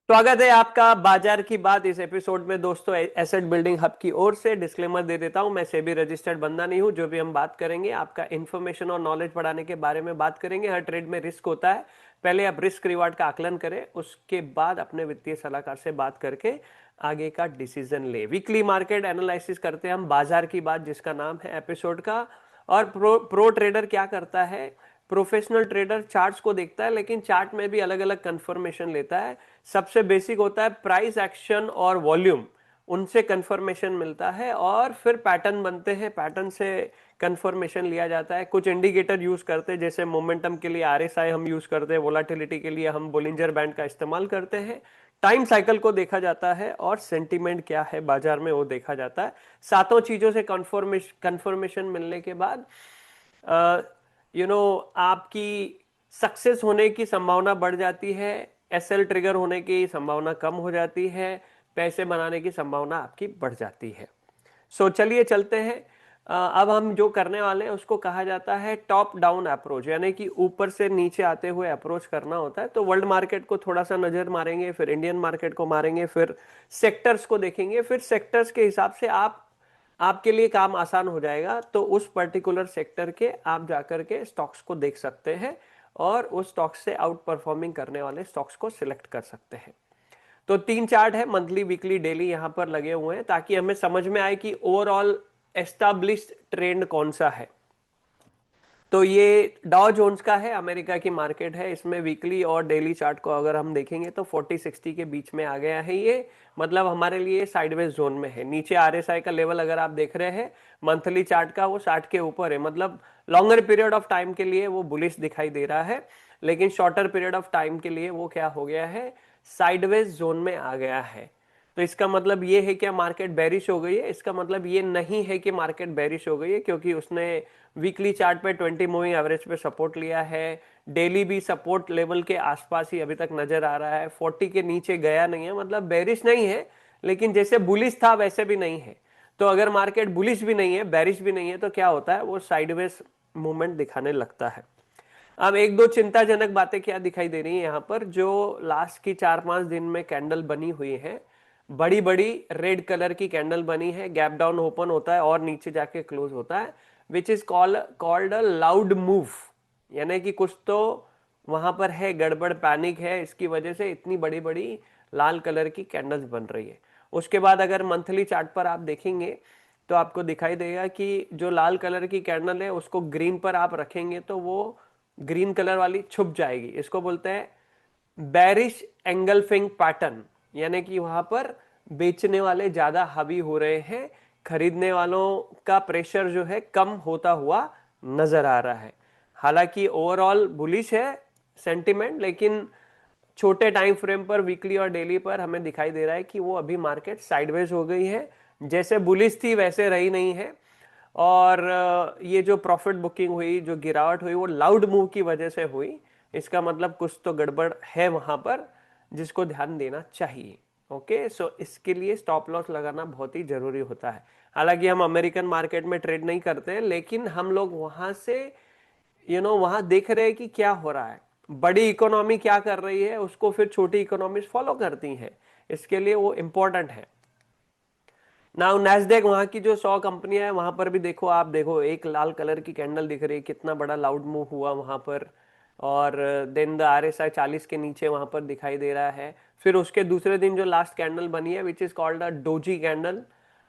स्वागत है आपका बाजार की बात इस एपिसोड में दोस्तों। एसेट बिल्डिंग हब की ओर से डिस्क्लेमर दे देता हूं, मैं सेबी रजिस्टर्ड बंदा नहीं हूं। जो भी हम बात करेंगे आपका इन्फॉर्मेशन और नॉलेज बढ़ाने के बारे में बात करेंगे। हर ट्रेड में रिस्क होता है, पहले आप रिस्क रिवार्ड का आकलन करें, उसके बाद अपने वित्तीय सलाहकार से बात करके आगे का डिसीजन ले। वीकली मार्केट एनालिसिस करते हैं हम बाजार की बात, जिसका नाम है एपिसोड का। और प्रो ट्रेडर क्या करता है? प्रोफेशनल ट्रेडर चार्ट्स को देखता है, लेकिन चार्ट में भी अलग अलग कंफर्मेशन लेता है। सबसे बेसिक होता है प्राइस एक्शन और वॉल्यूम, उनसे कंफर्मेशन मिलता है और फिर पैटर्न बनते हैं, पैटर्न से कंफर्मेशन लिया जाता है। कुछ इंडिकेटर यूज करते हैं, जैसे मोमेंटम के लिए आरएसआई हम यूज करते हैं, वोलाटिलिटी के लिए हम बोलिंजर बैंड का इस्तेमाल करते हैं। टाइम साइकिल को देखा जाता है और सेंटीमेंट क्या है बाजार में वो देखा जाता है। सातों चीजों से कंफर्मेशन मिलने के बाद आपकी सक्सेस होने की संभावना बढ़ जाती है, एसएल ट्रिगर होने की संभावना कम हो जाती है, पैसे बनाने की संभावना आपकी बढ़ जाती है। चलिए चलते हैं। अब हम जो करने वाले हैं उसको कहा जाता है टॉप डाउन अप्रोच, यानी कि ऊपर से नीचे आते हुए अप्रोच करना होता है। तो वर्ल्ड मार्केट को थोड़ा सा नजर मारेंगे, फिर इंडियन मार्केट को मारेंगे, फिर सेक्टर्स को देखेंगे, फिर सेक्टर्स के हिसाब से आपके लिए काम आसान हो जाएगा। तो उस पर्टिकुलर सेक्टर के आप जाकर के स्टॉक्स को देख सकते हैं और उस स्टॉक्स से आउट परफॉर्मिंग करने वाले स्टॉक्स को सिलेक्ट कर सकते हैं। तो 3 चार्ट है, मंथली वीकली डेली, यहां पर लगे हुए हैं ताकि हमें समझ में आए कि ओवरऑल एस्टैब्लिश्ड ट्रेंड कौन सा है। तो ये डॉ जोन्स का है, अमेरिका की मार्केट है। इसमें वीकली और डेली चार्ट को अगर हम देखेंगे तो 40-60 के बीच में आ गया है ये, मतलब हमारे लिए साइडवेज जोन में है। नीचे आरएसआई का लेवल अगर आप देख रहे हैं मंथली चार्ट का, वो 60 के ऊपर है, मतलब लॉन्गर पीरियड ऑफ टाइम के लिए वो बुलिश दिखाई दे रहा है। लेकिन शॉर्टर पीरियड ऑफ टाइम के लिए वो क्या हो गया है, साइडवेज जोन में आ गया है। तो इसका मतलब ये है कि मार्केट बेरिश हो गई है? इसका मतलब ये नहीं है कि मार्केट बेरिश हो गई है, क्योंकि उसने वीकली चार्ट पे 20 मूविंग एवरेज पे सपोर्ट लिया है। डेली भी सपोर्ट लेवल के आसपास ही अभी तक नजर आ रहा है, 40 के नीचे गया नहीं है, मतलब बेरिश नहीं है। लेकिन जैसे बुलिश था वैसे भी नहीं है। तो अगर मार्केट बुलिश भी नहीं है, बेरिश भी नहीं है, तो क्या होता है, वो साइडवेज मूवमेंट दिखाने लगता है। अब एक दो चिंताजनक बातें क्या दिखाई दे रही है यहाँ पर, जो लास्ट की 4-5 दिन में कैंडल बनी हुई है, बड़ी बड़ी रेड कलर की कैंडल बनी है, गैप डाउन ओपन होता है और नीचे जाके क्लोज होता है, which is called a loud move. यानी कि कुछ तो वहां पर है, गड़बड़, पैनिक है, इसकी वजह से इतनी बड़ी बड़ी लाल कलर की कैंडल्स बन रही है। उसके बाद अगर मंथली चार्ट पर आप देखेंगे तो आपको दिखाई देगा कि जो लाल कलर की कैंडल है उसको ग्रीन पर आप रखेंगे तो वो ग्रीन कलर वाली छुप जाएगी। इसको बोलते हैं बेरिश एंगल्फिंग पैटर्न, यानी कि वहां पर बेचने वाले ज्यादा हावी हो रहे हैं, खरीदने वालों का प्रेशर जो है कम होता हुआ नजर आ रहा है। हालांकि ओवरऑल बुलिश है सेंटिमेंट, लेकिन छोटे टाइम फ्रेम पर, वीकली और डेली पर हमें दिखाई दे रहा है कि वो अभी मार्केट साइडवेज हो गई है, जैसे बुलिश थी वैसे रही नहीं है। और ये जो प्रॉफिट बुकिंग हुई, जो गिरावट हुई, वो लाउड मूव की वजह से हुई। इसका मतलब कुछ तो गड़बड़ है वहां पर, जिसको ध्यान देना चाहिए। ओके, सो इसके लिए स्टॉप लॉस लगाना बहुत ही जरूरी होता है। हालांकि हम अमेरिकन मार्केट में ट्रेड नहीं करते हैं, लेकिन हम लोग वहां से वहां देख रहे हैं कि क्या हो रहा है, बड़ी इकोनॉमी क्या कर रही है, उसको फिर छोटी इकोनॉमीज फॉलो करती हैं। इसके लिए वो इंपॉर्टेंट है। नाउ नैस्डैक, वहां की जो 100 कंपनियां है वहां पर भी देखो, आप देखो एक लाल कलर की कैंडल दिख रही है, कितना बड़ा लाउड मूव हुआ वहां पर। और देन द आरएसआई 40 के नीचे वहां पर दिखाई दे रहा है। फिर उसके दूसरे दिन जो लास्ट कैंडल बनी है, which is called a doji candle,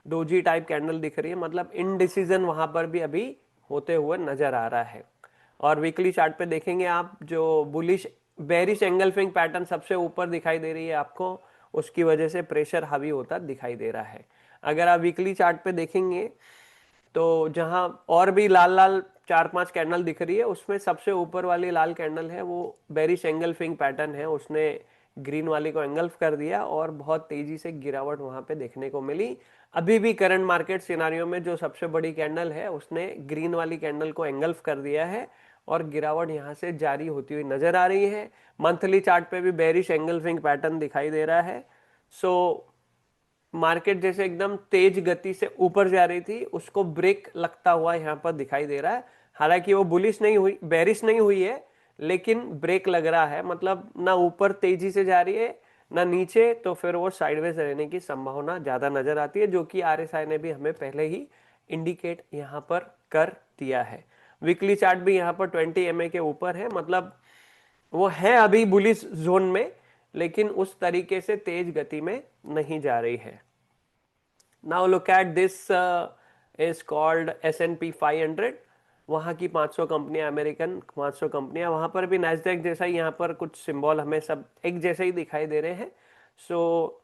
doji type candle दिख रही है, मतलब इनडिसीजन वहां पर भी अभी होते हुए नजर आ रहा है। और वीकली चार्ट पे देखेंगे आप, जो बुलिश बेरिश एंगल्फिंग पैटर्न सबसे ऊपर दिखाई दे रही है आपको, उसकी वजह से प्रेशर हावी होता दिखाई दे रहा है। अगर आप वीकली चार्ट पे देखेंगे तो जहां और भी लाल लाल 4-5 कैंडल दिख रही है, उसमें सबसे ऊपर वाली लाल कैंडल है वो बेरिश एंगल्फिंग पैटर्न है, उसने ग्रीन वाली को एंगल्फ कर दिया और बहुत तेजी से गिरावट वहां पे देखने को मिली। अभी भी करंट मार्केट सिनारियो में जो सबसे बड़ी कैंडल है उसने ग्रीन वाली कैंडल को एंगल्फ कर दिया है और गिरावट यहां से जारी होती हुई नजर आ रही है। मंथली चार्ट पे भी बेरिश एंगल्फिंग पैटर्न दिखाई दे रहा है। सो मार्केट जैसे एकदम तेज गति से ऊपर जा रही थी, उसको ब्रेक लगता हुआ यहां पर दिखाई दे रहा है। हालांकि वो बुलिश नहीं हुई, बेरिश नहीं हुई है, लेकिन ब्रेक लग रहा है, मतलब ना ऊपर तेजी से जा रही है, ना नीचे, तो फिर वो साइडवेज रहने की संभावना ज्यादा नजर आती है, जो कि आरएसआई ने भी हमें पहले ही इंडिकेट यहाँ पर कर दिया है। वीकली चार्ट भी यहाँ पर 20 एमए के ऊपर है, मतलब वो है अभी बुलिश जोन में, लेकिन उस तरीके से तेज गति में नहीं जा रही है। Now look at this is called S&P 500। वहां की 500 कंपनियां, अमेरिकन 500 कंपनियां, वहां पर भी नैस्डैक जैसा ही यहाँ पर कुछ सिंबल हमें सब एक जैसे ही दिखाई दे रहे हैं। सो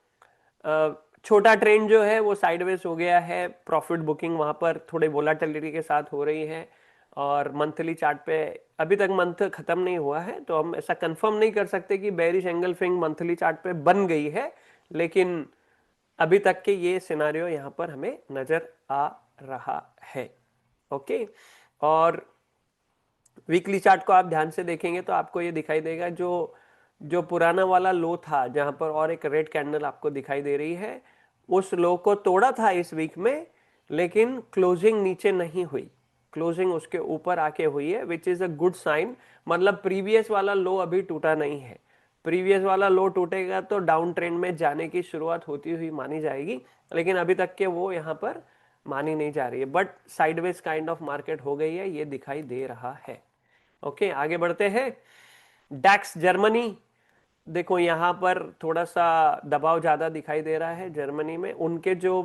छोटा ट्रेंड जो है वो साइडवेज हो गया है। प्रॉफिट बुकिंग वहां पर थोड़े वोलाटिलिटी के साथ हो रही है, और मंथली चार्ट पे अभी तक मंथ खत्म नहीं हुआ है, तो हम ऐसा कंफर्म नहीं कर सकते कि बेरिश एंगल्फिंग मंथली चार्ट पे बन गई है, लेकिन अभी तक के ये सिनारियो यहाँ पर हमें नजर आ रहा है। ओके, और वीकली चार्ट को आप ध्यान से देखेंगे तो आपको ये दिखाई देगा, जो जो पुराना वाला लो था जहां पर और एक रेड कैंडल आपको दिखाई दे रही है, उस लो को तोड़ा था इस वीक में, लेकिन क्लोजिंग नीचे नहीं हुई, क्लोजिंग उसके ऊपर आके हुई है, which is a good sign. मतलब प्रीवियस वाला लो अभी टूटा नहीं है। प्रीवियस वाला लो टूटेगा तो डाउन ट्रेंड में जाने की शुरुआत होती हुई मानी जाएगी, लेकिन अभी तक के वो यहाँ पर मानी नहीं जा रही है, but sideways kind of market हो गई है, ये दिखाई दे रहा है। ओके, आगे बढ़ते हैं। डैक्स जर्मनी, देखो यहाँ पर थोड़ा सा दबाव ज्यादा दिखाई दे रहा है जर्मनी में। उनके जो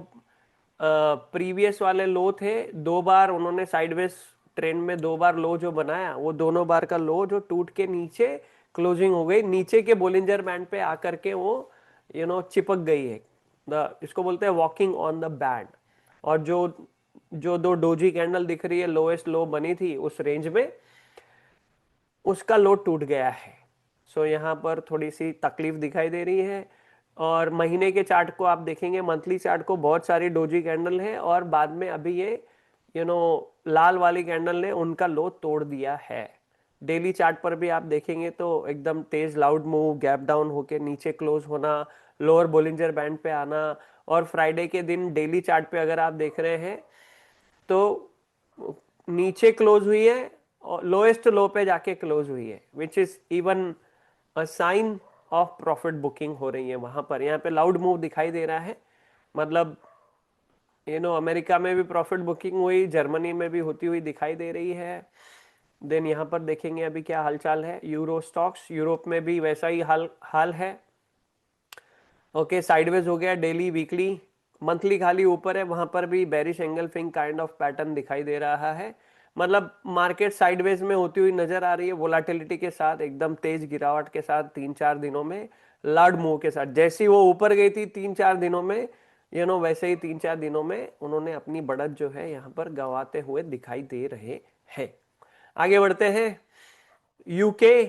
प्रीवियस वाले लो थे, 2 बार उन्होंने साइडवेज ट्रेंड में 2 बार लो जो बनाया, वो दोनों बार का लो जो टूट के नीचे क्लोजिंग हो गई, नीचे के बोलिंजर बैंड पे आकर के वो चिपक गई है। इसको बोलते हैं वॉकिंग ऑन द बैंड। और जो जो 2 डोजी कैंडल दिख रही है, लोएस्ट लो बनी थी उस रेंज में, उसका लो टूट गया है। सो यहाँ पर थोड़ी सी तकलीफ दिखाई दे रही है। और महीने के चार्ट को आप देखेंगे, मंथली चार्ट को, बहुत सारी डोजी कैंडल है, और बाद में अभी ये लाल वाली कैंडल ने उनका लो तोड़ दिया है। डेली चार्ट पर भी आप देखेंगे तो एकदम तेज लाउड मूव, गैप डाउन होके नीचे क्लोज होना, लोअर बोलिंजर बैंड पे आना। और फ्राइडे के दिन डेली चार्ट पे अगर आप देख रहे हैं तो नीचे क्लोज हुई है और लोएस्ट लो पे जाके क्लोज हुई है, which is even a sign of profit booking हो रही है वहां पर। यहाँ पे लाउड मूव दिखाई दे रहा है, मतलब अमेरिका में भी प्रॉफिट बुकिंग हुई, जर्मनी में भी होती हुई दिखाई दे रही है। देन यहाँ पर देखेंगे अभी क्या हालचाल है। यूरो स्टॉक्स, यूरोप में भी वैसा ही हाल है। ओके, साइडवेज हो गया डेली, वीकली, मंथली खाली ऊपर है, वहां पर भी bearish engulfing kind of pattern दिखाई दे रहा है। मतलब मार्केट साइडवेज में होती हुई नजर आ रही है, वोलाटिलिटी के साथ, एकदम तेज गिरावट के साथ 3-4 दिनों में, लार्ड मूव के साथ। जैसी वो ऊपर गई थी 3-4 दिनों में, वैसे ही 3-4 दिनों में उन्होंने अपनी बढ़त जो है यहाँ पर गंवाते हुए दिखाई दे रहे हैं। आगे बढ़ते हैं। यूके,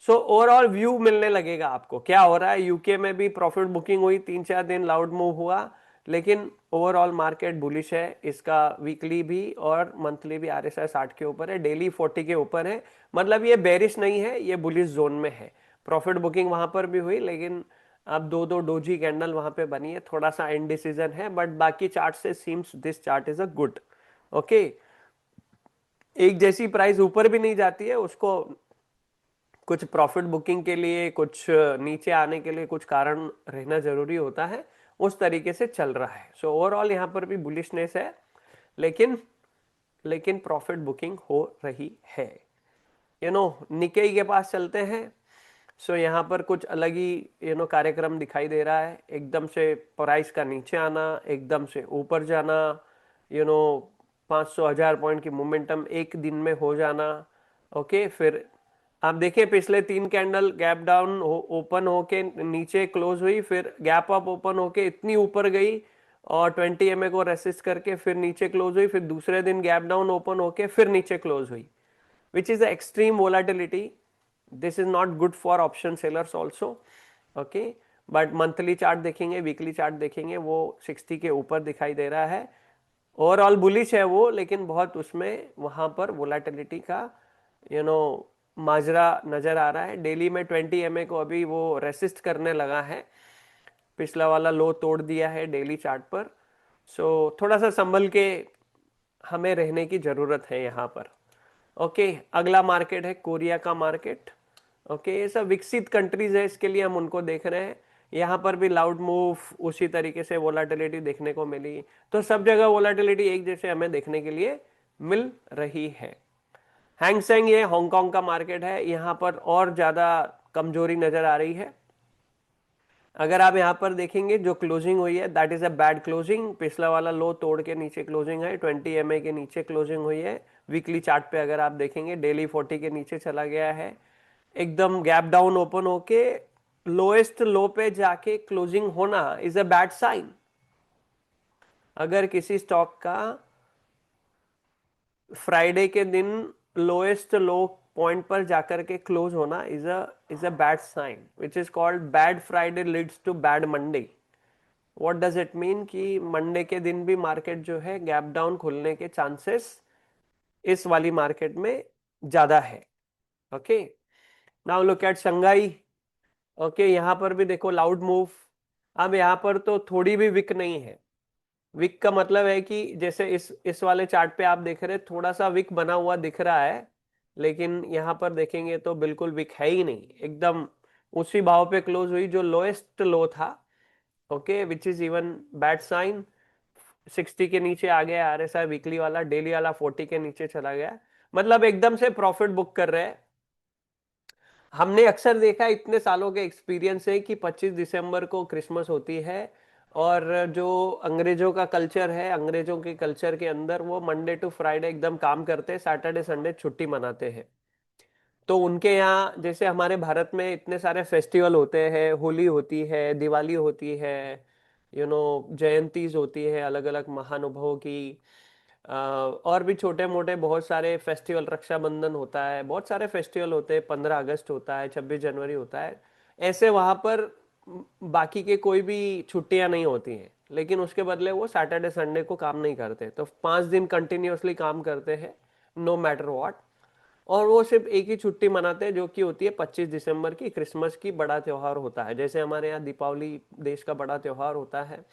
सो ओवरऑल व्यू मिलने लगेगा आपको क्या हो रहा है। यूके में भी प्रॉफिट बुकिंग हुई, 3-4 दिन लाउड मूव हुआ, लेकिन ओवरऑल मार्केट बुलिश है। इसका वीकली भी और मंथली भी RSI 60 के ऊपर है, डेली 40 के ऊपर है। मतलब ये बेरिश नहीं है, ये बुलिश जोन में है। प्रॉफिट बुकिंग वहां पर भी हुई, लेकिन अब 2-2 डोजी कैंडल वहां पे बनी है, थोड़ा सा इनडिसीजन है, बट बाकी चार्ट से seems this chart is a good. Okay, एक जैसी प्राइस ऊपर भी नहीं जाती है, उसको कुछ प्रॉफिट बुकिंग के लिए, कुछ नीचे आने के लिए कुछ कारण रहना जरूरी होता है, उस तरीके से चल रहा है। सो ओवरऑल यहाँ पर भी बुलिशनेस है, लेकिन लेकिन प्रॉफिट बुकिंग हो रही है। निकेई के पास चलते हैं। सो यहाँ पर कुछ अलग ही कार्यक्रम दिखाई दे रहा है। एकदम से प्राइस का नीचे आना, एकदम से ऊपर जाना, 500-1000 पॉइंट की मोमेंटम एक दिन में हो जाना। ओके, फिर आप देखिए पिछले 3 कैंडल गैप डाउन ओपन होके नीचे क्लोज हुई, फिर गैप अप ओपन होके इतनी ऊपर गई और 20 एमए को रेसिस्ट करके फिर नीचे क्लोज हुई, फिर दूसरे दिन गैप डाउन ओपन होके फिर नीचे क्लोज हुई, which is extreme volatility. This is not good for option sellers also. Okay, but monthly chart देखेंगे, वीकली चार्ट देखेंगे, वो 60 के ऊपर दिखाई दे रहा है। ओवरऑल बुलिश है वो, लेकिन बहुत उसमें वहां पर वोलाटिलिटी का माजरा नजर आ रहा है। डेली में 20 एमए को अभी वो रेसिस्ट करने लगा है, पिछला वाला लो तोड़ दिया है डेली चार्ट पर। सो थोड़ा सा संभल के हमें रहने की जरूरत है यहाँ पर। ओके, अगला मार्केट है कोरिया का मार्केट। ओके, ये सब विकसित कंट्रीज है, इसके लिए हम उनको देख रहे हैं। यहाँ पर भी लाउड मूव, उसी तरीके से वोलाटिलिटी देखने को मिली। तो सब जगह वोलाटिलिटी एक जैसे हमें देखने के लिए मिल रही है। हैंग सेंग, ये हांगकांग का मार्केट है, यहाँ पर और ज्यादा कमजोरी नजर आ रही है। अगर आप यहां पर देखेंगे जो क्लोजिंग हुई है that is a bad closing. पिछला वाला लो तोड़ के नीचे क्लोजिंग है, 20 एमए के नीचे क्लोजिंग हुई है। वीकली चार्ट पे अगर आप देखेंगे डेली 40 के नीचे चला गया है, एकदम गैप डाउन ओपन होके लोएस्ट लो पे जाके क्लोजिंग होना इज अ बैड साइन। अगर किसी स्टॉक का फ्राइडे के दिन लोएस्ट लो पॉइंट पर जाकर के क्लोज होना is a bad sign, which is called bad Friday leads to bad Monday. What does it mean कि मंडे के दिन भी मार्केट जो है गैप डाउन खुलने के चांसेस इस वाली मार्केट में ज्यादा है। Okay, now look at Shanghai. Okay, यहां पर भी देखो लाउड मूव। अब यहां पर तो थोड़ी भी विक नहीं है। विक का मतलब है कि जैसे इस वाले चार्ट पे आप देख रहे हैं थोड़ा सा विक बना हुआ दिख रहा है, लेकिन यहां पर देखेंगे तो बिल्कुल विक है ही नहीं, एकदम उसी भाव पे क्लोज हुई जो लोएस्ट लो था। Okay, which is even bad sign. 60 के नीचे आ गया आरएसआई वीकली वाला, डेली वाला 40 के नीचे चला गया, मतलब एकदम से प्रॉफिट बुक कर रहे हैं। हमने अक्सर देखा इतने सालों के एक्सपीरियंस है कि 25 दिसंबर को क्रिसमस होती है, और जो अंग्रेजों का कल्चर है, अंग्रेजों के कल्चर के अंदर वो मंडे टू फ्राइडे एकदम काम करते हैं, सैटरडे संडे छुट्टी मनाते हैं। तो उनके यहाँ जैसे हमारे भारत में इतने सारे फेस्टिवल होते हैं, होली होती है, दिवाली होती है, जयंतीज होती है अलग अलग महानुभावों की, और भी छोटे मोटे बहुत सारे फेस्टिवल, रक्षाबंधन होता है, बहुत सारे फेस्टिवल होते हैं, 15 अगस्त होता है, 26 जनवरी होता है। ऐसे वहां पर बाकी के कोई भी छुट्टियां नहीं होती हैं, लेकिन उसके बदले वो सैटरडे संडे को काम नहीं करते, तो 5 दिन कंटिन्यूअसली काम करते हैं, नो मैटर व्हाट। और वो सिर्फ एक ही छुट्टी मनाते हैं जो कि होती है 25 दिसंबर की, क्रिसमस की, बड़ा त्योहार होता है। जैसे हमारे यहाँ दीपावली देश का बड़ा त्योहार होता है,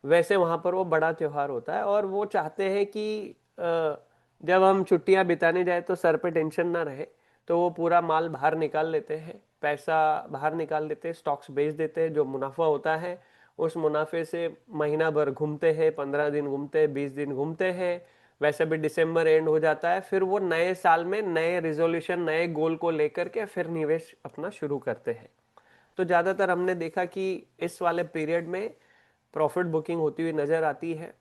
वैसे वहां पर वो बड़ा त्योहार होता है। और वो चाहते हैं कि जब हम छुट्टियां बिताने जाए तो सर पे टेंशन ना रहे, तो वो पूरा माल बाहर निकाल लेते हैं, पैसा बाहर निकाल देते हैं, स्टॉक्स बेच देते हैं, जो मुनाफा होता है उस मुनाफे से महीना भर घूमते हैं, 15 दिन घूमते हैं, 20 दिन घूमते हैं। वैसे भी दिसंबर एंड हो जाता है, फिर वो नए साल में नए रिजोल्यूशन, नए गोल को लेकर के फिर निवेश अपना शुरू करते हैं। तो ज्यादातर हमने देखा कि इस वाले पीरियड में प्रॉफिट बुकिंग होती हुई नजर आती है।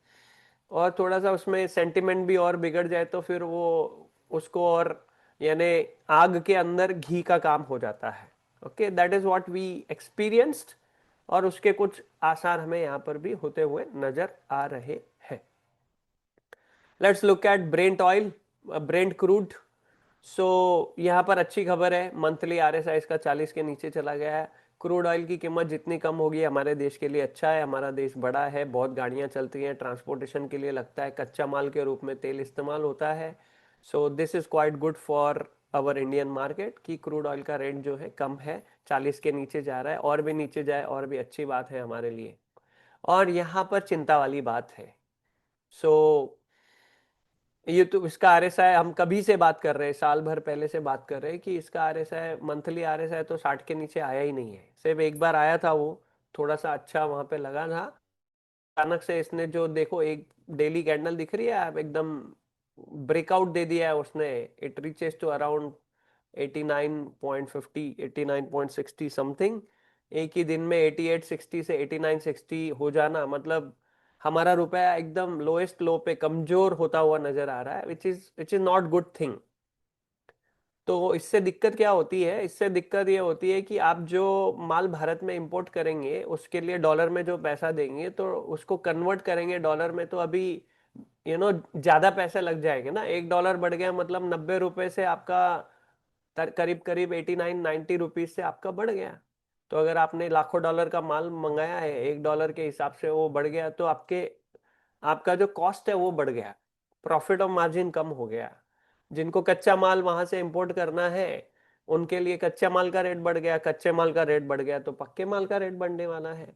और थोड़ा सा उसमें सेंटिमेंट भी और बिगड़ जाए तो फिर वो उसको और, यानी आग के अंदर घी का काम हो जाता है। Okay, that is what we experienced, और उसके कुछ आसार हमें यहां पर भी होते हुए नजर आ रहे हैं। Let's look at Brent oil, Brent crude. So यहाँ पर अच्छी खबर है, मंथली आरएसआई इसका 40 के नीचे चला गया है। क्रूड ऑयल की कीमत जितनी कम होगी हमारे देश के लिए अच्छा है, हमारा देश बड़ा है, बहुत गाड़ियां चलती हैं, ट्रांसपोर्टेशन के लिए लगता है, कच्चा माल के रूप में तेल इस्तेमाल होता है। So this is quite good for our Indian market कि क्रूड ऑयल का रेट जो है कम है, 40 के नीचे जा रहा है, और भी नीचे जाए और भी अच्छी बात है हमारे लिए। और यहाँ पर चिंता वाली बात है। सो ये तो इसका आरएसआई हम कभी से बात कर रहे हैं, साल भर पहले से बात कर रहे हैं कि इसका आरएसआई, मंथली आरएसआई तो 60 के नीचे आया ही नहीं है। सिर्फ एक बार आया था, वो थोड़ा सा अच्छा वहां पे लगा था। अचानक से इसने जो देखो एक डेली कैंडल दिख रही है आप, एकदम ब्रेकआउट दे दिया है उसने। It reaches to around 89.50, 89.60 something. एक ही दिन में 8860 से 8960 हो जाना, मतलब हमारा रुपया एकदम लोएस्ट लो पे कमजोर होता हुआ नजर आ रहा है, which is not good thing. तो इससे दिक्कत क्या होती है, इससे दिक्कत ये होती है कि आप जो माल भारत में इंपोर्ट करेंगे उसके लिए डॉलर में जो पैसा देंगे, तो उसको कन्वर्ट करेंगे डॉलर में, तो अभी ज्यादा पैसे लग जाएंगे ना। $1 बढ़ गया मतलब 90 रुपए से आपका करीब करीब 89-90 रुपीज से आपका बढ़ गया। तो अगर आपने लाखों डॉलर का माल मंगाया है, $1 के हिसाब से वो बढ़ गया, तो आपका जो कॉस्ट है वो बढ़ गया, प्रॉफिट और मार्जिन कम हो गया। जिनको कच्चा माल वहां से इंपोर्ट करना है उनके लिए कच्चा माल का रेट बढ़ गया, कच्चे माल का रेट बढ़ गया तो पक्के माल का रेट बढ़ने वाला है।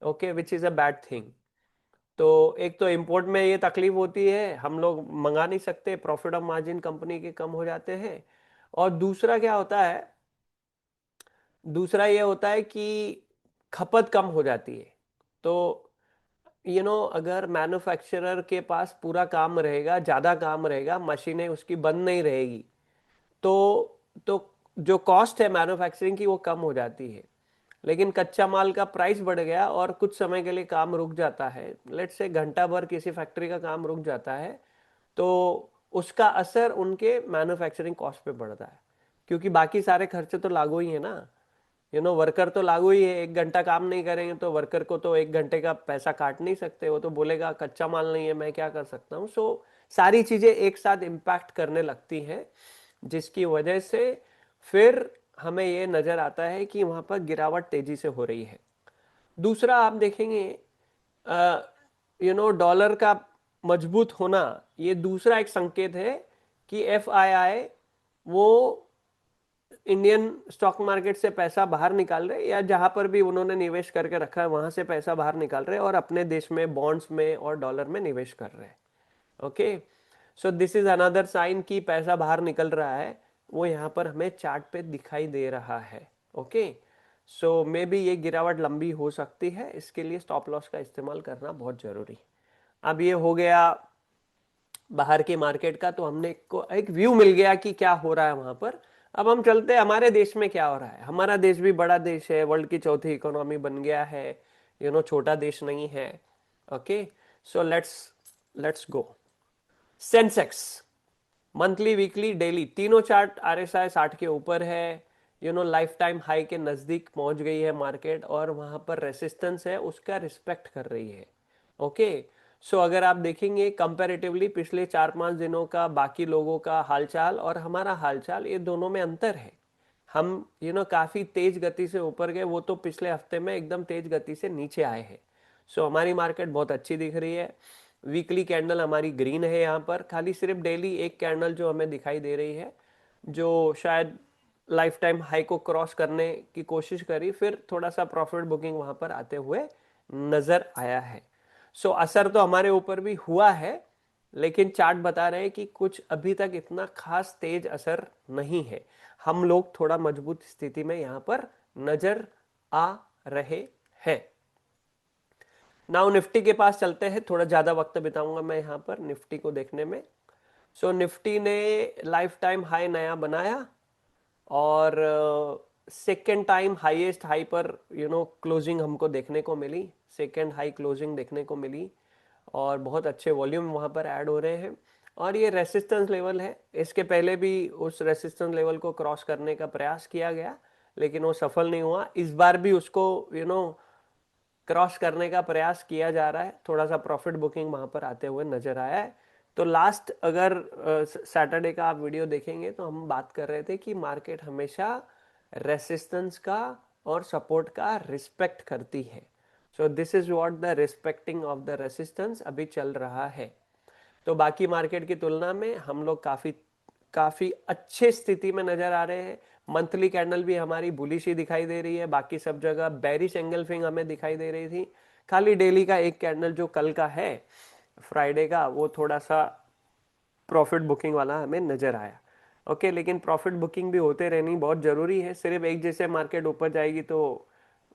Okay, which is a bad thing. तो एक तो इंपोर्ट में ये तकलीफ होती है, हम लोग मंगा नहीं सकते, प्रॉफिट और मार्जिन कंपनी के कम हो जाते हैं। और दूसरा क्या होता है, दूसरा ये होता है कि खपत कम हो जाती है। तो अगर मैन्युफैक्चरर के पास पूरा काम रहेगा, ज़्यादा काम रहेगा, मशीनें उसकी बंद नहीं रहेगी, तो जो कॉस्ट है मैन्युफैक्चरिंग की वो कम हो जाती है। लेकिन कच्चा माल का प्राइस बढ़ गया और कुछ समय के लिए काम रुक जाता है, लेट्स से घंटा भर किसी फैक्ट्री का काम रुक जाता है, तो उसका असर उनके मैन्युफैक्चरिंग कॉस्ट पे पड़ता है, क्योंकि बाकी सारे खर्चे तो लागू ही है ना। वर्कर तो लागू ही है, 1 घंटा काम नहीं करेंगे तो वर्कर को तो 1 घंटे का पैसा काट नहीं सकते, वो तो बोलेगा कच्चा माल नहीं है, मैं क्या कर सकता हूँ। सो सारी चीजें एक साथ इम्पैक्ट करने लगती हैं, जिसकी वजह से फिर हमें ये नजर आता है कि वहां पर गिरावट तेजी से हो रही है। दूसरा आप देखेंगे, डॉलर का मजबूत होना, ये दूसरा एक संकेत है कि एफआईआई वो इंडियन स्टॉक मार्केट से पैसा बाहर निकाल रहे, या जहां पर भी उन्होंने निवेश करके रखा है वहां से पैसा बाहर निकाल रहे और अपने देश में बॉन्ड्स में और डॉलर में निवेश कर रहे हैं। Okay, so this is another sign कि पैसा बाहर निकल रहा है, वो यहाँ पर हमें चार्ट पे दिखाई दे रहा है। ओके, सो मे बी ये गिरावट लंबी हो सकती है, इसके लिए स्टॉप लॉस का इस्तेमाल करना बहुत जरूरी। अब ये हो गया बाहर की मार्केट का, तो हमने को एक व्यू मिल गया कि क्या हो रहा है वहां पर। अब हम चलते हैं हमारे देश में क्या हो रहा है। हमारा देश भी बड़ा देश है, वर्ल्ड की चौथी इकोनॉमी बन गया है, छोटा देश नहीं है। Okay, so let's go. Sensex monthly, weekly, daily तीनों चार्ट आरएसआई 60 के ऊपर है। लाइफ टाइम हाई के नजदीक पहुंच गई है मार्केट, और वहां पर रेसिस्टेंस है उसका रिस्पेक्ट कर रही है। ओके, सो अगर आप देखेंगे कंपैरेटिवली पिछले 4-5 दिनों का बाकी लोगों का हालचाल और हमारा हालचाल, ये दोनों में अंतर है। हम काफी तेज गति से ऊपर गए, वो तो पिछले हफ्ते में एकदम तेज गति से नीचे आए हैं। सो हमारी मार्केट बहुत अच्छी दिख रही है। वीकली कैंडल हमारी ग्रीन है, यहाँ पर खाली सिर्फ डेली एक कैंडल जो हमें दिखाई दे रही है, जो शायद लाइफ टाइम हाई को क्रॉस करने की कोशिश करी, फिर थोड़ा सा प्रॉफिट बुकिंग वहां पर आते हुए नजर आया है। सो असर तो हमारे ऊपर भी हुआ है, लेकिन चार्ट बता रहे हैं कि कुछ अभी तक इतना खास तेज असर नहीं है। हम लोग थोड़ा मजबूत स्थिति में यहां पर नजर आ रहे हैं। नाउ निफ्टी के पास चलते हैं, थोड़ा ज्यादा वक्त बिताऊंगा मैं यहां पर निफ्टी को देखने में। सो निफ्टी ने लाइफ टाइम हाई नया बनाया, और सेकेंड टाइम हाईएस्ट हाई पर क्लोजिंग हमको देखने को मिली, सेकेंड हाई क्लोजिंग देखने को मिली, और बहुत अच्छे वॉल्यूम वहां पर ऐड हो रहे हैं। और ये रेसिस्टेंस लेवल है, इसके पहले भी उस रेसिस्टेंस लेवल को क्रॉस करने का प्रयास किया गया, लेकिन वो सफल नहीं हुआ। इस बार भी उसको क्रॉस करने का प्रयास किया जा रहा है, थोड़ा सा प्रॉफिट बुकिंग वहां पर आते हुए नजर आया है। तो लास्ट अगर सैटरडे का आप वीडियो देखेंगे तो हम बात कर रहे थे कि मार्केट हमेशा रेसिस्टेंस का और सपोर्ट का रिस्पेक्ट करती है। So this is what the respecting of the resistance अभी चल रहा है। तो बाकी मार्केट की तुलना में हम लोग काफी काफी अच्छे स्थिति में नजर आ रहे हैं। मंथली कैंडल भी हमारी बुलिश ही दिखाई दे रही है, बाकी सब जगह बेरिश एंगल्फिंग हमें दिखाई दे रही थी। खाली डेली का एक कैंडल जो कल का है फ्राइडे का, वो थोड़ा सा प्रॉफिट बुकिंग वाला हमें नजर आया। ओके, लेकिन प्रॉफिट बुकिंग भी होते रहनी बहुत जरूरी है। सिर्फ एक जैसे मार्केट ऊपर जाएगी तो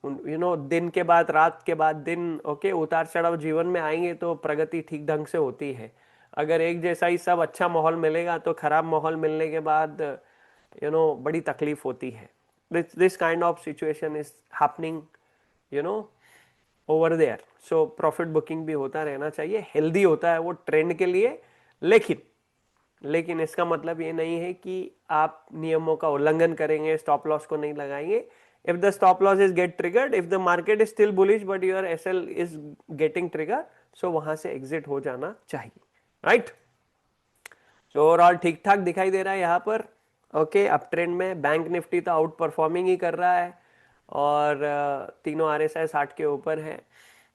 दिन के बाद रात के बाद दिन, ओके, उतार चढ़ाव जीवन में आएंगे तो प्रगति ठीक ढंग से होती है। अगर एक जैसा ही सब अच्छा माहौल मिलेगा तो खराब माहौल मिलने के बाद बड़ी तकलीफ होती है। This kind of situation is happening over there. So profit booking भी होता रहना चाहिए, हेल्दी होता है वो ट्रेंड के लिए। लेकिन इसका मतलब ये नहीं है कि आप नियमों का उल्लंघन करेंगे, स्टॉप लॉस को नहीं लगाएंगे। If the stop loss is get triggered, if the market is still bullish but your SL is getting trigger, so वहां से एग्जिट हो जाना चाहिए, राइट। सो ओवरऑल ठीक ठाक दिखाई दे रहा है यहाँ पर। ओके, अप ट्रेंड में बैंक निफ्टी तो आउट परफॉर्मिंग ही कर रहा है, और तीनों आरएसआई 60 के ऊपर है।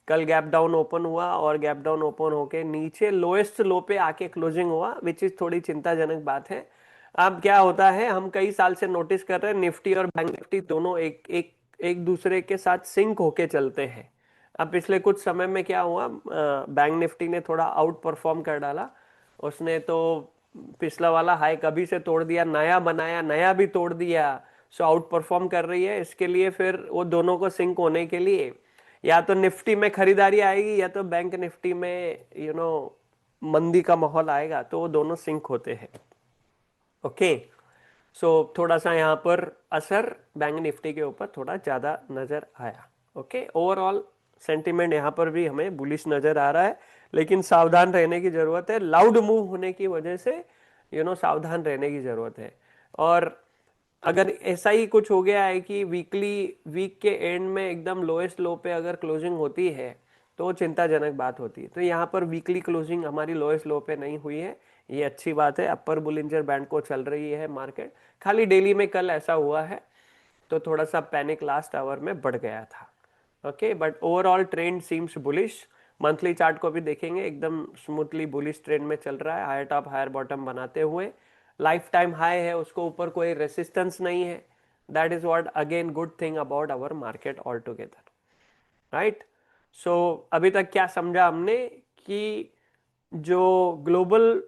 कल गैप डाउन ओपन हुआ, और गैप डाउन ओपन होके नीचे लोएस्ट लो पे आके क्लोजिंग हुआ, विच इज थोड़ी चिंताजनक बात है। अब क्या होता है, हम कई साल से नोटिस कर रहे हैं निफ्टी और बैंक निफ्टी दोनों एक दूसरे के साथ सिंक होके चलते हैं। अब पिछले कुछ समय में क्या हुआ, बैंक निफ्टी ने थोड़ा आउट परफॉर्म कर डाला। उसने तो पिछला वाला हाई कभी से तोड़ दिया, नया बनाया, नया भी तोड़ दिया। सो आउट परफॉर्म कर रही है। इसके लिए फिर वो दोनों को सिंक होने के लिए या तो निफ्टी में खरीदारी आएगी या तो बैंक निफ्टी में मंदी का माहौल आएगा, तो वो दोनों सिंक होते हैं। ओके, सो थोड़ा सा यहाँ पर असर बैंक निफ्टी के ऊपर थोड़ा ज्यादा नजर आया। ओके, ओवरऑल सेंटिमेंट यहाँ पर भी हमें बुलिश नजर आ रहा है, लेकिन सावधान रहने की जरूरत है। लाउड मूव होने की वजह से सावधान रहने की जरूरत है। और अगर ऐसा ही कुछ हो गया है कि वीक के एंड में एकदम लोएस्ट लो पे अगर क्लोजिंग होती है तो चिंताजनक बात होती है। तो यहाँ पर वीकली क्लोजिंग हमारी लोएस्ट लो पे नहीं हुई है, ये अच्छी बात है। अपर बुलिंजर बैंड को चल रही है मार्केट। खाली डेली में कल ऐसा हुआ है तो थोड़ा सा पैनिक लास्ट आवर में बढ़ गया था। Okay, but overall trend seems bullish. Monthly chart को भी देखेंगे, एकदम स्मूथली बुलिश ट्रेंड में चल रहा है, हायर टॉप हायर बॉटम बनाते हुए। लाइफ टाइम हाई है, उसको ऊपर कोई रेसिस्टेंस नहीं है। That is what again good thing about our market altogether, right. So अभी तक क्या समझा हमने कि जो ग्लोबल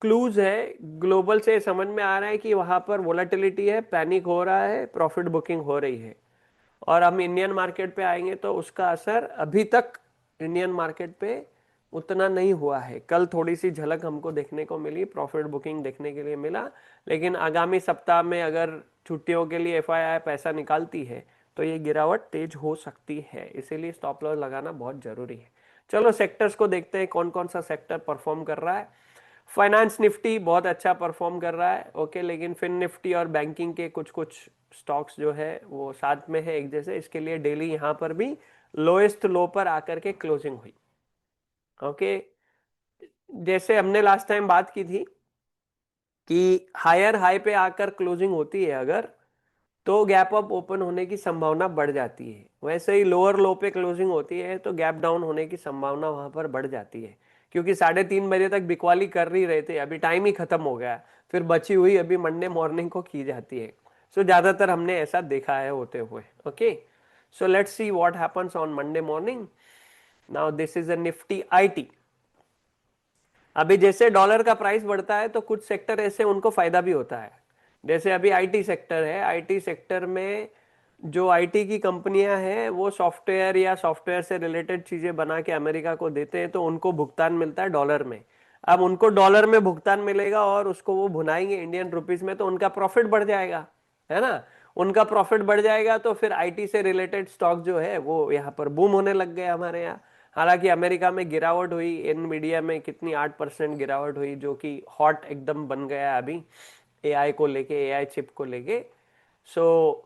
क्लूज है, ग्लोबल से समझ में आ रहा है कि वहां पर वोलेटिलिटी है, पैनिक हो रहा है, प्रॉफिट बुकिंग हो रही है। और हम इंडियन मार्केट पे आएंगे तो उसका असर अभी तक इंडियन मार्केट पे उतना नहीं हुआ है। कल थोड़ी सी झलक हमको देखने को मिली, प्रॉफिट बुकिंग देखने के लिए मिला, लेकिन आगामी सप्ताह में अगर छुट्टियों के लिए एफआईआई पैसा निकालती है तो ये गिरावट तेज हो सकती है, इसीलिए स्टॉप लॉस लगाना बहुत जरूरी है। चलो सेक्टर्स को देखते हैं, कौन कौन सा सेक्टर परफॉर्म कर रहा है। फाइनेंस निफ्टी बहुत अच्छा परफॉर्म कर रहा है, ओके, लेकिन फिन निफ्टी और बैंकिंग के कुछ कुछ स्टॉक्स जो है वो साथ में है एक जैसे। इसके लिए डेली यहां पर भी लोएस्ट लो पर आकर के क्लोजिंग हुई। ओके, जैसे हमने लास्ट टाइम बात की थी कि हायर हाई पे आकर क्लोजिंग होती है अगर, तो गैप अप ओपन होने की संभावना बढ़ जाती है। वैसे ही लोअर लो पे क्लोजिंग होती है तो गैप डाउन होने की संभावना वहां पर बढ़ जाती है, क्योंकि 3:30 बजे तक बिकवाली कर ही रहे थे, अभी टाइम ही खत्म हो गया, फिर बची हुई अभी मंडे मॉर्निंग को की जाती है। सो ज्यादातर हमने ऐसा देखा है होते हुए। Okay, so let's see what happens on Monday morning. Now this is a Nifty IT. अभी जैसे डॉलर का प्राइस बढ़ता है तो कुछ सेक्टर ऐसे उनको फायदा भी होता है। जैसे अभी आईटी सेक्टर है, आईटी सेक्टर में जो आईटी की कंपनियां हैं वो सॉफ्टवेयर या सॉफ्टवेयर से रिलेटेड चीजें बना के अमेरिका को देते हैं, तो उनको भुगतान मिलता है डॉलर में। अब उनको डॉलर में भुगतान मिलेगा और उसको वो भुनाएंगे इंडियन रुपीस में, तो उनका प्रॉफिट बढ़ जाएगा, है ना। उनका प्रॉफिट बढ़ जाएगा तो फिर आईटी से रिलेटेड स्टॉक जो है वो यहाँ पर बूम होने लग गए हमारे यहाँ। हालांकि अमेरिका में गिरावट हुई, एनवीडिया में कितनी 8% गिरावट हुई, जो कि हॉट एकदम बन गया है अभी एआई को लेके, एआई चिप को लेके। सो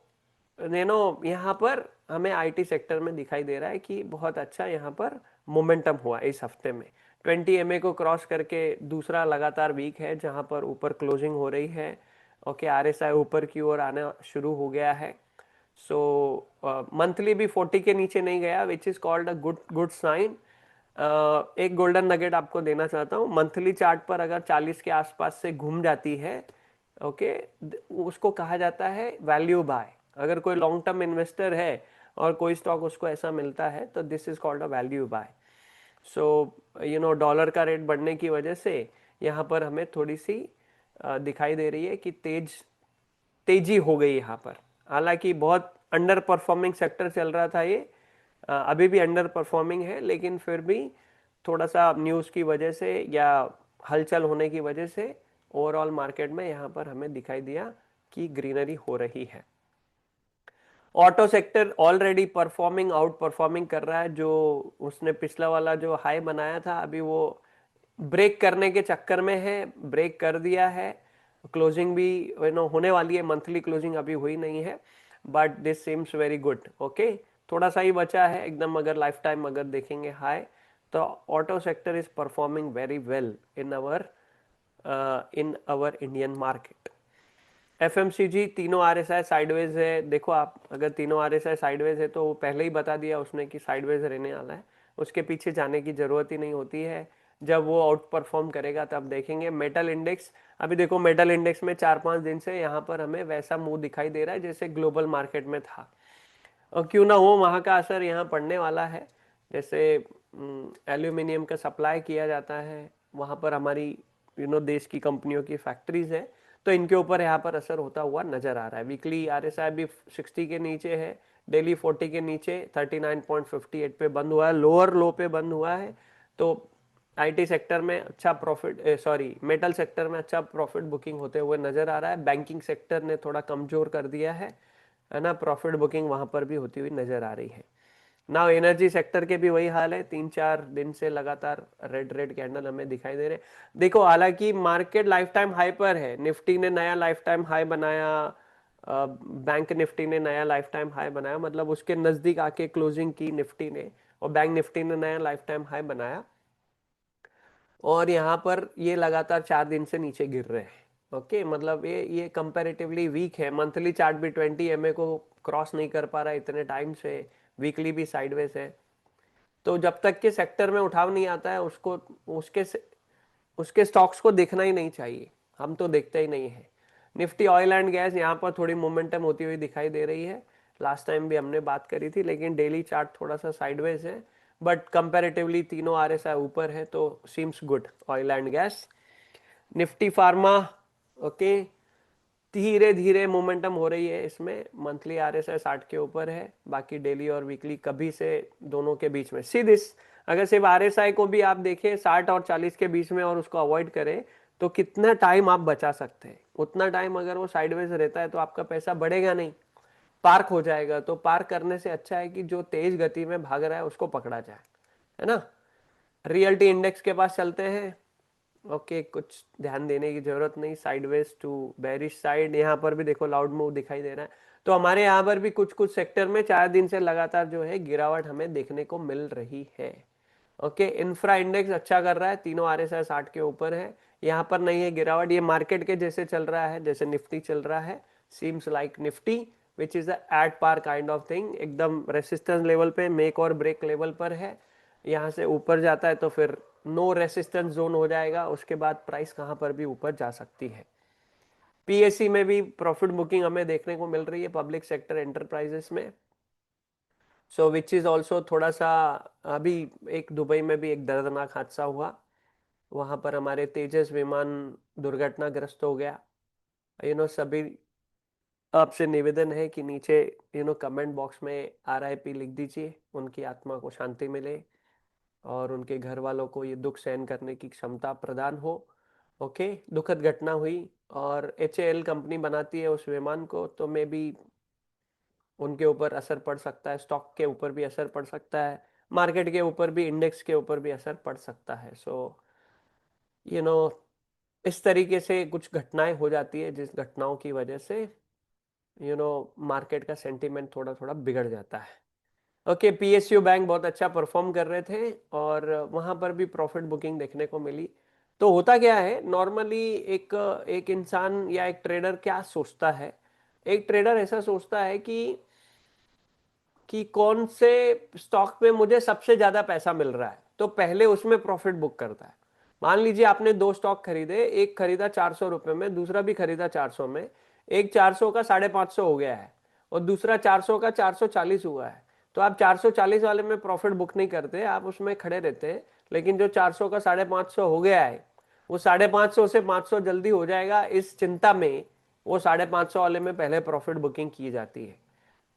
यहाँ पर हमें आईटी सेक्टर में दिखाई दे रहा है कि बहुत अच्छा यहाँ पर मोमेंटम हुआ इस हफ्ते में। 20 MA को क्रॉस करके दूसरा लगातार वीक है जहां पर ऊपर क्लोजिंग हो रही है। ओके, आरएसआई ऊपर की ओर आना शुरू हो गया है। सो मंथली भी 40 के नीचे नहीं गया, which is called a good good sign. एक गोल्डन नगेट आपको देना चाहता हूँ, मंथली चार्ट पर अगर 40 के आसपास से घूम जाती है, ओके, उसको कहा जाता है वैल्यू बाय। अगर कोई लॉन्ग टर्म इन्वेस्टर है और कोई स्टॉक उसको ऐसा मिलता है तो this is called a value by. So dollar का रेट बढ़ने की वजह से यहाँ पर हमें थोड़ी सी दिखाई दे रही है कि तेजी हो गई यहाँ पर। हालांकि बहुत अंडर परफॉर्मिंग सेक्टर चल रहा था ये, अभी भी अंडर परफॉर्मिंग है, लेकिन फिर भी थोड़ा सा न्यूज़ की वजह से या हलचल होने की वजह से ओवरऑल मार्केट में यहाँ पर हमें दिखाई दिया कि ग्रीनरी हो रही है। Auto sector already performing out performing कर रहा है। जो उसने पिछला वाला जो हाई बनाया था अभी वो ब्रेक करने के चक्कर में है, ब्रेक कर दिया है। क्लोजिंग भी होने वाली है, मंथली क्लोजिंग अभी हुई नहीं है, but this seems very good. Okay, थोड़ा सा ही बचा है एकदम, अगर लाइफ टाइम अगर देखेंगे हाई, तो auto sector is performing very well in our Indian market. FMCG तीनों आरएसआई साइडवेज है। देखो आप, अगर तीनों आरएसआई साइडवेज है तो पहले ही बता दिया उसने कि साइडवेज रहने वाला है, उसके पीछे जाने की जरूरत ही नहीं होती है। जब वो आउट परफॉर्म करेगा तब देखेंगे। मेटल इंडेक्स, अभी देखो मेटल इंडेक्स में 4-5 दिन से यहाँ पर हमें वैसा मुंह दिखाई दे रहा है जैसे ग्लोबल मार्केट में था, और क्यों ना हो वहाँ का असर यहाँ पड़ने वाला है। जैसे एल्यूमिनियम का सप्लाई किया जाता है वहाँ पर, हमारी देश की कंपनियों की फैक्ट्रीज है, तो इनके ऊपर यहाँ पर असर होता हुआ नजर आ रहा है। वीकली आरएसआई भी 60 के नीचे है, डेली 40 के नीचे 39.58 पे बंद हुआ है, लोअर लो पे बंद हुआ है। तो आईटी सेक्टर में अच्छा प्रॉफिट, सॉरी मेटल सेक्टर में अच्छा प्रॉफिट बुकिंग होते हुए नजर आ रहा है। बैंकिंग सेक्टर ने थोड़ा कमजोर कर दिया है ना, प्रॉफिट बुकिंग वहां पर भी होती हुई नजर आ रही है ना। एनर्जी सेक्टर के भी वही हाल है, 3-4 दिन से लगातार रेड रेड कैंडल हमें दिखाई दे रहे। देखो हालांकि मार्केट लाइफ टाइम हाई पर है, निफ्टी ने नया लाइफ टाइम हाई बनाया, बैंक निफ्टी ने नया लाइफ टाइम हाई बनाया, मतलब उसके नजदीक आके क्लोजिंग की निफ्टी ने, और बैंक निफ्टी ने नया लाइफ टाइम हाई बनाया। और यहाँ पर ये लगातार 4 दिन से नीचे गिर रहे हैं। ओके, मतलब ये कंपैरेटिवली वीक है। मंथली चार्ट भी 20 MA को क्रॉस नहीं कर पा रहा है इतने टाइम से, वीकली भी साइडवेज है। तो जब तक के सेक्टर में उठाव नहीं आता है उसको, उसके उसके स्टॉक्स को देखना ही नहीं चाहिए, हम तो देखते ही नहीं है। निफ्टी ऑयल एंड गैस यहाँ पर थोड़ी मोमेंटम होती हुई दिखाई दे रही है, लास्ट टाइम भी हमने बात करी थी, लेकिन डेली चार्ट थोड़ा सा साइडवेज है, बट कंपैरेटिवली तीनों आरएसआई ऊपर है तो seems good. Oil and gas, Nifty pharma, okay, धीरे धीरे मोमेंटम हो रही है इसमें, मंथली आरएसआई 60 के ऊपर है, बाकी डेली और वीकली कभी से दोनों के बीच में। सी दिस, अगर सिर्फ आरएसआई को भी आप देखें 60 और 40 के बीच में और उसको अवॉइड करें तो कितना टाइम आप बचा सकते हैं। उतना टाइम अगर वो साइडवेज रहता है तो आपका पैसा बढ़ेगा नहीं, पार्क हो जाएगा। तो पार्क करने से अच्छा है कि जो तेज गति में भाग रहा है उसको पकड़ा जाए, है ना। रियल्टी इंडेक्स के पास चलते हैं। ओके, कुछ ध्यान देने की जरूरत नहीं, साइडवेज टू बेरिश साइड, यहाँ पर भी देखो लाउड मूव दिखाई दे रहा है। तो हमारे यहाँ पर भी कुछ कुछ सेक्टर में 4 दिन से लगातार जो है गिरावट हमें देखने को मिल रही है। ओके, इंफ्रा इंडेक्स अच्छा कर रहा है, तीनों आरएसआई 60 के ऊपर है, यहाँ पर नहीं है गिरावट। ये मार्केट के जैसे चल रहा है जैसे निफ्टी चल रहा है, seems like Nifty which is at par kind of thing, एकदम रेसिस्टेंस लेवल पे, मेक और ब्रेक लेवल पर है। यहाँ से ऊपर जाता है तो फिर नो रेसिस्टेंस जोन हो जाएगा, उसके बाद प्राइस कहां पर भी ऊपर जा सकती है। पीएससी में भी प्रॉफिट बुकिंग हमें देखने को मिल रही है, पब्लिक सेक्टर एंटरप्राइजेस में, सो विच इज ऑल्सो थोड़ा सा। अभी एक दुबई में भी एक दर्दनाक हादसा हुआ, वहां पर हमारे तेजस विमान दुर्घटनाग्रस्त हो गया। सभी आपसे निवेदन है कि नीचे कमेंट बॉक्स में RIP लिख दीजिए, उनकी आत्मा को शांति मिले और उनके घर वालों को ये दुख सहन करने की क्षमता प्रदान हो। ओके, दुखद घटना हुई और HAL कंपनी बनाती है उस विमान को, तो मे बी उनके ऊपर असर पड़ सकता है, स्टॉक के ऊपर भी असर पड़ सकता है, मार्केट के ऊपर भी, इंडेक्स के ऊपर भी असर पड़ सकता है। सो यू नो इस तरीके से कुछ घटनाएं हो जाती है, जिस घटनाओं की वजह से मार्केट का सेंटीमेंट थोड़ा थोड़ा बिगड़ जाता है। ओके, PSU बैंक बहुत अच्छा परफॉर्म कर रहे थे और वहां पर भी प्रॉफिट बुकिंग देखने को मिली। तो होता क्या है नॉर्मली, एक एक इंसान या एक ट्रेडर क्या सोचता है, एक ट्रेडर ऐसा सोचता है कि कौन से स्टॉक में मुझे सबसे ज्यादा पैसा मिल रहा है, तो पहले उसमें प्रॉफिट बुक करता है। मान लीजिए आपने 2 स्टॉक खरीदे, एक खरीदा 400 रुपए में, दूसरा भी खरीदा 400 में, एक 400 का 550 हो गया है और दूसरा 400 का 440 हुआ है, तो आप 440 वाले में प्रॉफिट बुक नहीं करते, आप उसमें खड़े रहते हैं। लेकिन जो 400 का 550 हो गया है, वो 550 से 500 जल्दी हो जाएगा, इस चिंता में वो 550 वाले में पहले प्रॉफिट बुकिंग की जाती है।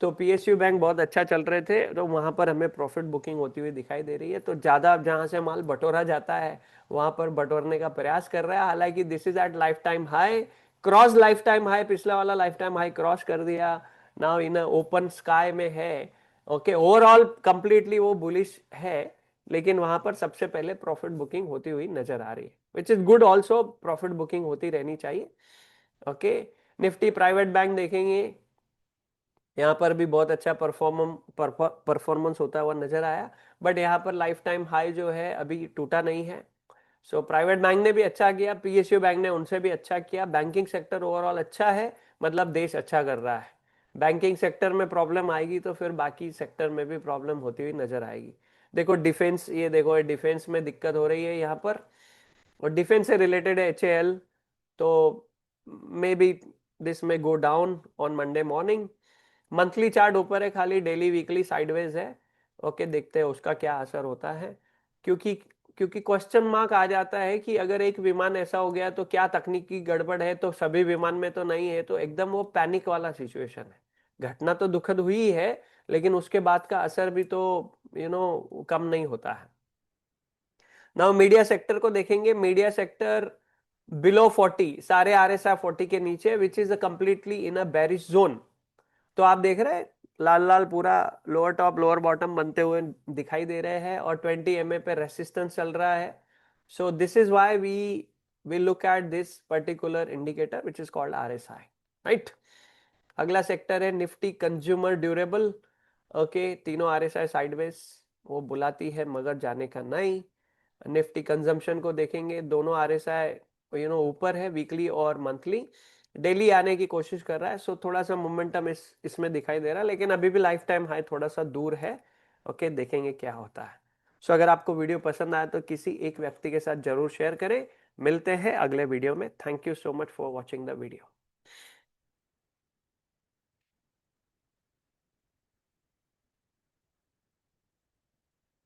तो PSU बैंक बहुत अच्छा चल रहे थे, तो वहां पर हमें प्रॉफिट बुकिंग होती हुई दिखाई दे रही है। तो ज्यादा जहां से माल बटोरा जाता है वहां पर बटोरने का प्रयास कर रहा है। हालांकि this is at life time high, cross life time high, पिछला वाला लाइफ टाइम हाई क्रॉस कर दिया, नाउ इन ओपन स्काई में है। ओके, ओवरऑल कंप्लीटली वो बुलिश है, लेकिन वहां पर सबसे पहले प्रॉफिट बुकिंग होती हुई नजर आ रही है, which is good also, profit booking होती रहनी चाहिए। ओके, निफ्टी प्राइवेट बैंक देखेंगे, यहाँ पर भी बहुत अच्छा परफॉर्मेंस होता हुआ नजर आया, बट यहाँ पर लाइफ टाइम हाई जो है अभी टूटा नहीं है। सो प्राइवेट बैंक ने भी अच्छा किया, PSU बैंक ने उनसे भी अच्छा किया। बैंकिंग सेक्टर ओवरऑल अच्छा है, मतलब देश अच्छा कर रहा है। बैंकिंग सेक्टर में प्रॉब्लम आएगी तो फिर बाकी सेक्टर में भी प्रॉब्लम होती हुई नजर आएगी। देखो डिफेंस, ये देखो डिफेंस में दिक्कत हो रही है यहाँ पर, और डिफेंस से रिलेटेड है HAL, तो मे बी दिस में go down on Monday morning. Monthly chart ऊपर है खाली, डेली वीकली साइडवेज है। ओके, देखते हैं उसका क्या असर होता है, क्योंकि क्योंकि क्वेश्चन मार्क आ जाता है कि अगर एक विमान ऐसा हो गया तो क्या तकनीकी गड़बड़ है, तो सभी विमान में तो नहीं है, तो एकदम वो पैनिक वाला सिचुएशन है। घटना तो दुखद हुई है, लेकिन उसके बाद का असर भी तो कम नहीं होता है। नाउ मीडिया सेक्टर को देखेंगे। मीडिया सेक्टर बिलो 40, सारे RSI 40 के नीचे, which is completely in a bearish zone. तो आप देख रहे हैं लाल लाल पूरा लोअर टॉप लोअर बॉटम बनते हुए दिखाई दे रहे हैं, और 20 MA पे रेसिस्टेंस चल रहा है। So this is why we will look at this particular indicator which is called RSI, right. अगला सेक्टर है निफ्टी कंज्यूमर ड्यूरेबल। ओके, तीनों RSI साइडवेज वो बुलाती है मगर जाने का नहीं। निफ्टी कंजम्पशन को देखेंगे, दोनों RSI ऊपर है, वीकली और मंथली। डेली आने की कोशिश कर रहा है, सो थोड़ा सा मोमेंटम इसमें दिखाई दे रहा है, लेकिन अभी भी लाइफ टाइम हाई थोड़ा सा दूर है। ओके, देखेंगे क्या होता है। सो अगर आपको वीडियो पसंद आया तो किसी एक व्यक्ति के साथ जरूर शेयर करें। मिलते हैं अगले वीडियो में। Thank you so much for watching the video.